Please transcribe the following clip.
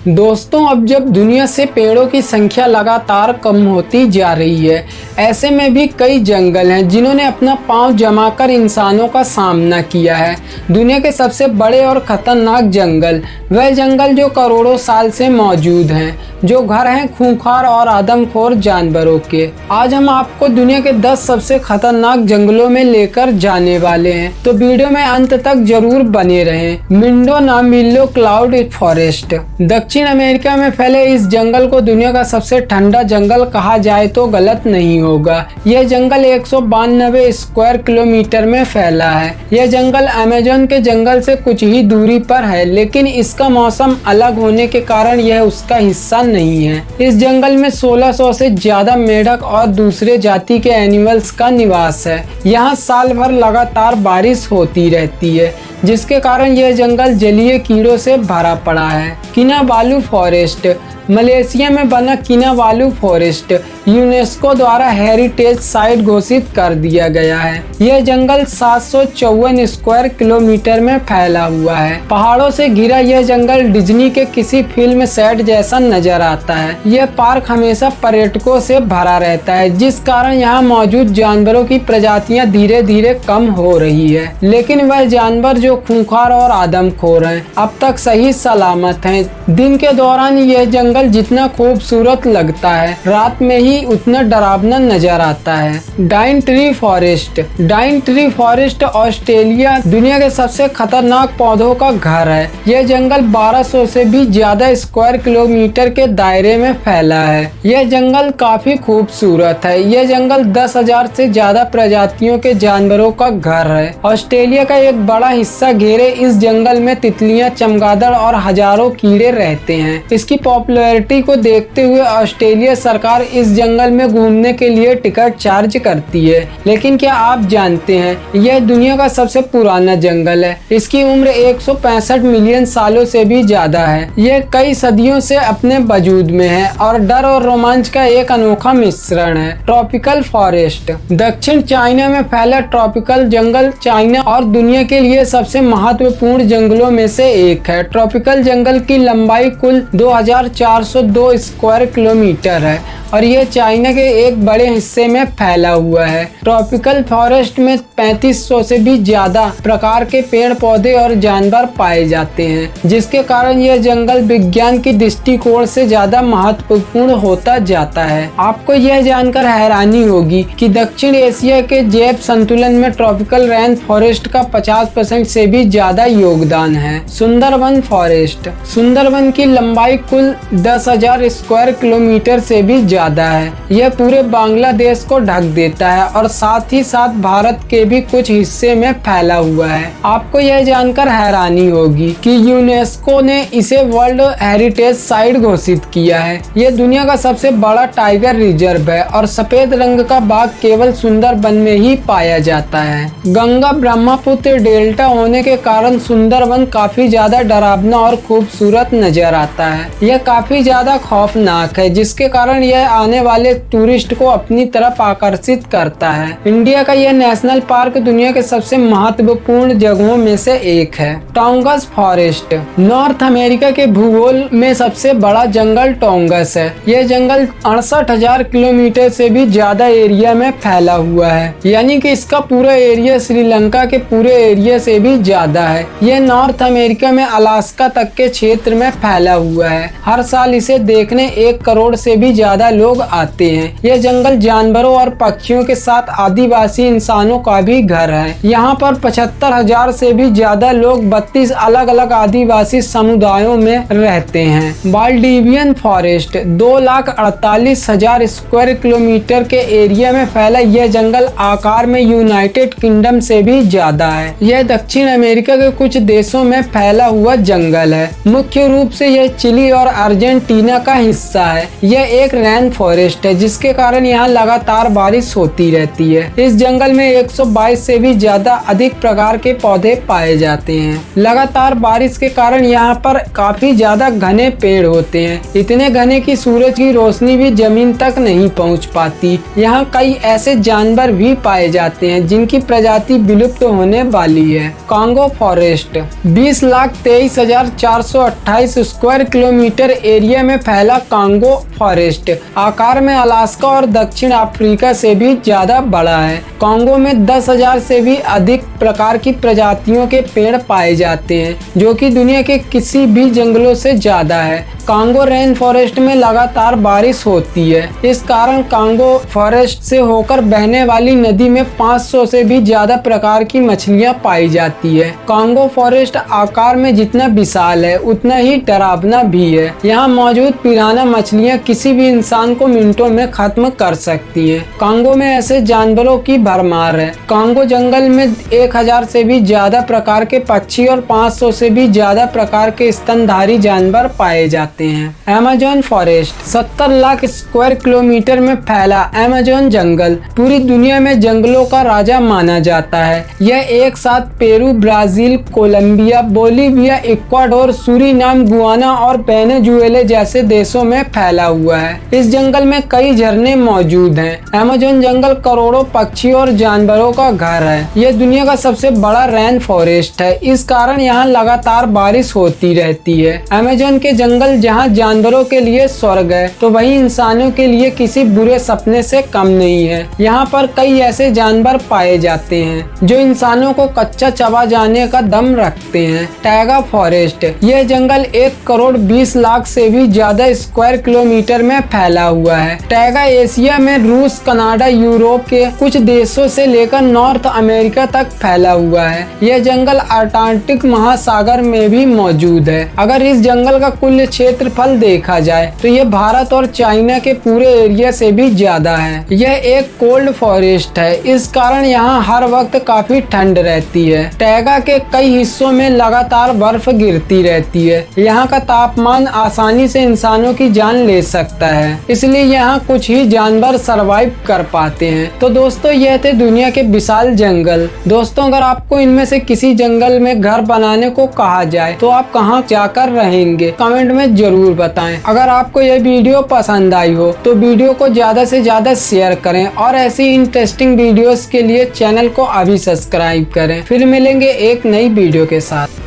दोस्तों, अब जब दुनिया से पेड़ों की संख्या लगातार कम होती जा रही है, ऐसे में भी कई जंगल हैं जिन्होंने अपना पांव जमाकर इंसानों का सामना किया है। दुनिया के सबसे बड़े और खतरनाक जंगल वह जंगल जो करोड़ों साल से मौजूद हैं, जो घर हैं खूंखार और आदमखोर जानवरों के। आज हम आपको दुनिया के 10 सबसे खतरनाक जंगलों में लेकर जाने वाले हैं, तो वीडियो में अंत तक जरूर बने रहें। मिंडोनामिल्लो क्लाउड फॉरेस्ट। दक्षिण अमेरिका में फैले इस जंगल को दुनिया का सबसे ठंडा जंगल कहा जाए तो गलत नहीं होगा। यह जंगल 192 स्क्वायर किलोमीटर में फैला है। यह जंगल अमेज़न के जंगल से कुछ ही दूरी पर है, लेकिन इसका मौसम अलग होने के कारण यह उसका हिस्सा नहीं है। इस जंगल में 1600 से ज्यादा मेंढक और दूसरे जाति के एनिमल्स का निवास है। यहाँ साल भर लगातार बारिश होती रहती है, जिसके कारण यह जंगल जलीय कीड़ों से भरा पड़ा है। किनाबालू फॉरेस्ट। मलेशिया में बना किनाबालू फॉरेस्ट यूनेस्को द्वारा हेरिटेज साइट घोषित कर दिया गया है। यह जंगल 754 स्क्वायर किलोमीटर में फैला हुआ है। पहाड़ों से घिरा यह जंगल डिज्नी के किसी फिल्म सेट जैसा नजर आता है। यह पार्क हमेशा पर्यटकों से भरा रहता है, जिस कारण यहाँ मौजूद जानवरों की प्रजातियां धीरे धीरे कम हो रही है। लेकिन वह जानवर जो खूंखार और आदमखोर हैं, अब तक सही सलामत हैं। दिन के दौरान यह जंगल जितना खूबसूरत लगता है, रात में ही उतना डरावना नजर आता है। Daintree forest. Daintree forest Australia दुनिया के सबसे खतरनाक पौधों का घर है। यह जंगल 1200 से भी ज्यादा स्क्वायर किलोमीटर के दायरे में फैला है। यह जंगल काफी खूबसूरत है। यह जंगल 10,000 से ज्यादा प्रजातियों के जानवरों का घर है। ऑस्ट्रेलिया का एक बड़ा हिस्सा घेरे इस जंगल में तितलियां, चमगादड़ और हजारों कीड़े रहते हैं। इसकी पॉपुलैरिटी को देखते हुए ऑस्ट्रेलिया सरकार इस जंगल में घूमने के लिए टिकट चार्ज करती है। लेकिन क्या आप जानते हैं, यह दुनिया का सबसे पुराना जंगल है। इसकी उम्र 165 मिलियन सालों से भी ज्यादा है। यह कई सदियों से अपने वजूद में है और डर और रोमांच का एक अनोखा मिश्रण है। Tropical forest. दक्षिण चाइना में फैला ट्रॉपिकल जंगल चाइना और दुनिया के लिए सबसे महत्वपूर्ण जंगलों में से एक है। ट्रॉपिकल जंगल की लंबाई कुल 2402 स्क्वायर किलोमीटर है और यह चाइना के एक बड़े हिस्से में फैला हुआ है। ट्रॉपिकल फॉरेस्ट में 3500 से भी ज्यादा प्रकार के पेड़ पौधे और जानवर पाए जाते हैं, जिसके कारण यह जंगल विज्ञान की दृष्टिकोण से ज्यादा महत्वपूर्ण होता जाता है। आपको यह जानकर हैरानी होगी कि दक्षिण एशिया के जैव संतुलन में ट्रॉपिकल रेन फॉरेस्ट का 50% से भी ज्यादा योगदान है। सुंदरवन फॉरेस्ट। सुंदरवन की लंबाई कुल 10,000 स्क्वायर किलोमीटर से भी ज्यादा है। यह पूरे बांग्लादेश को ढक देता है और साथ ही साथ भारत के भी कुछ हिस्से में फैला हुआ है। आपको यह जानकर हैरानी होगी कि यूनेस्को ने इसे वर्ल्ड हेरिटेज साइट घोषित किया है। यह दुनिया का सबसे बड़ा टाइगर रिजर्व है और सफेद रंग का बाघ केवल सुंदरबन में ही पाया जाता है। गंगा ब्रह्मपुत्र डेल्टा होने के कारण सुंदरवन काफी ज्यादा डरावना और खूबसूरत नजर आता है। यह काफी ज्यादा खौफनाक है, जिसके कारण यह आने वाले टूरिस्ट को अपनी तरफ आकर्षित करता है। इंडिया का यह नेशनल पार्क दुनिया के सबसे महत्वपूर्ण जगहों में से एक है। टोंगस फॉरेस्ट। नॉर्थ अमेरिका के भूगोल में सबसे बड़ा जंगल टोंगस है। यह जंगल 68,000 किलोमीटर से भी ज्यादा एरिया में फैला हुआ है, यानी कि इसका पूरा एरिया श्रीलंका के पूरे एरिया से भी ज्यादा है। यह नॉर्थ अमेरिका में अलास्का तक के क्षेत्र में फैला हुआ है। हर साल इसे देखने 1 करोड़ से भी ज्यादा लोग आते हैं। यह जंगल जानवरों और पक्षियों के साथ आदिवासी इंसानों का भी घर है। यहाँ पर 75,000 से भी ज्यादा लोग 32 अलग अलग आदिवासी समुदायों में रहते हैं। बाल्डिवियन फॉरेस्ट। 2,48,000 स्क्वायर किलोमीटर के एरिया में फैला यह जंगल आकार में यूनाइटेड किंगडम से भी ज्यादा है। यह दक्षिण अमेरिका के कुछ देशों में फैला हुआ जंगल है। मुख्य रूप से यह चिली और अर्जेंटीना का हिस्सा है। यह एक रेन रेन फॉरेस्ट है, जिसके कारण यहाँ लगातार बारिश होती रहती है। इस जंगल में 122 से भी ज्यादा अधिक प्रकार के पौधे पाए जाते हैं। लगातार बारिश के कारण यहाँ पर काफी ज्यादा घने पेड़ होते हैं, इतने घने कि सूरज की रोशनी भी जमीन तक नहीं पहुँच पाती। यहाँ कई ऐसे जानवर भी पाए जाते हैं जिनकी प्रजाति विलुप्त होने वाली है। Congo forest 20,23,428 square kilometre area में फैला कांगो फॉरेस्ट आकार में अलास्का और दक्षिण अफ्रीका से भी ज्यादा बड़ा है। कांगो में 10,000 से भी अधिक प्रकार की प्रजातियों के पेड़ पाए जाते हैं, जो कि दुनिया के किसी भी जंगलों से ज्यादा है। कांगो रेन फॉरेस्ट में लगातार बारिश होती है, इस कारण कांगो फॉरेस्ट से होकर बहने वाली नदी में 500 से भी ज्यादा प्रकार की मछलियां पाई जाती है। कांगो फॉरेस्ट आकार में जितना विशाल है उतना ही डरावना भी है। यहाँ मौजूद पिराना मछलियां किसी भी इंसान को मिनटों में खत्म कर सकती हैं। कांगो में ऐसे जानवरों की भरमार है। कांगो जंगल में 1000 से भी ज्यादा प्रकार के पक्षी और 500 से भी ज्यादा प्रकार के स्तनधारी जानवर पाए जाते हैं। Amazon forest 70 lakh square kilometre में फैला अमेज़न जंगल पूरी दुनिया में जंगलों का राजा माना जाता है। यह एक साथ Peru, Brazil, Colombia, Bolivia, Ecuador, Suriname, Guyana और वेनेजुएला जैसे देशों में फैला हुआ है। इस जंगल में कई झरने मौजूद हैं। अमेज़न जंगल करोड़ों पक्षी और जानवरों का घर है। यह दुनिया का सबसे बड़ा रेन फॉरेस्ट है, इस कारण यहाँ लगातार बारिश होती रहती है। अमेज़न के जंगल जहाँ जानवरों के लिए स्वर्ग है, तो वहीं इंसानों के लिए किसी बुरे सपने से कम नहीं है। यहाँ पर कई ऐसे जानवर पाए जाते हैं जो इंसानों को कच्चा चबा जाने का दम रखते हैं। टैगा फॉरेस्ट यह जंगल 1,20,00,000 से भी ज्यादा स्क्वायर किलोमीटर में फैला हुआ है। टैगा एशिया में रूस, कनाडा, यूरोप के कुछ देशों से लेकर नॉर्थ अमेरिका तक फैला हुआ है। यह जंगल अटलांटिक महासागर में भी मौजूद है। अगर इस जंगल का कुल क्षेत्रफल देखा जाए तो यह भारत और चाइना के पूरे एरिया से भी ज्यादा है। यह एक कोल्ड फॉरेस्ट है, इस कारण यहाँ हर वक्त काफी ठंड रहती है। टैगा के कई हिस्सों में लगातार बर्फ गिरती रहती है। यहाँ का तापमान आसानी से इंसानों की जान ले सकता है, इसलिए यहाँ कुछ ही जानवर सरवाइव कर पाते हैं। तो दोस्तों, यह थे दुनिया के विशाल जंगल। दोस्तों, अगर आपको इनमें से किसी जंगल में घर बनाने को कहा जाए तो आप कहाँ जाकर रहेंगे, कमेंट में जरूर बताएं। अगर आपको यह वीडियो पसंद आई हो तो वीडियो को ज्यादा से ज्यादा शेयर करें और ऐसी इंटरेस्टिंग वीडियोस के लिए चैनल को अभी सब्सक्राइब करें। फिर मिलेंगे एक नई वीडियो के साथ।